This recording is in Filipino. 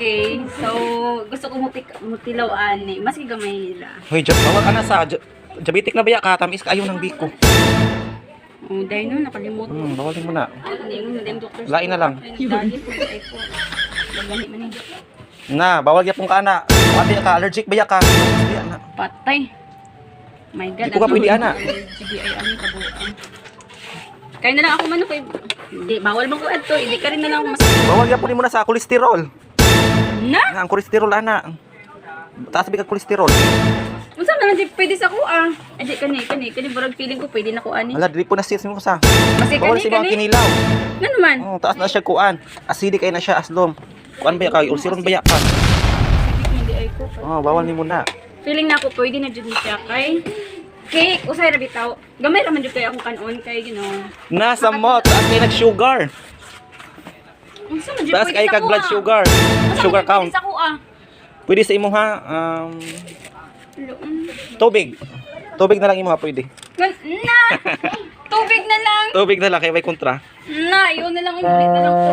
Okay, so gusto ko mutilaw ani, mas gamay nila. Hoy, bawal ka na sa diabetic na baya ka, tamis ka ayaw ng biko. Oh, dahil no, nakalimutan. Bawalin mo na. Hindi mo na doktor. Lain na lang. Dahil po ay po. Magani man ni. Na, bawal gyapon ka na. Pati ka allergic baya ka. Baya na. Patay. My God. Di ko ka pwede, ana. Sige, ay ano kabuan. Kaya na lang ako man kay hindi bawal man ko adto, hindi ka rin na lang mas. Bawal gyapon mo na sa kolesterol. Na? Ang kolesterol ana. Taas ba ka kolesterol? Unsa man di pwede sa kuha? Adi kani burag feeling ko pwede na ko ani. Hala, dili po na sis mo sa. Kasi Bawal si mga kani. kinilaw. Ngano man? Oh, taas na siya kuan. Acidic ay na siya aslom. Kuan baya ka, ulceron baya ka. Hindi ay ko. Oh, bawal nimo na. Feeling na ako pwede na jud ni siya kay cake usay ra bitaw. Gamay ra man jud kay akong kanon kay Nasa mo, taas kay nag-sugar. Unsa man jud Taas pwede kay sa kag blood kuha? sugar. Unsa man Sugar jud count. pwede sa kuha? Pwede sa imo ha. Tubig. Tubig na lang imo ha pwede. Na! Tubig na lang! Tubig na lang kay may kontra. Na! Yun na lang, ulit na lang po.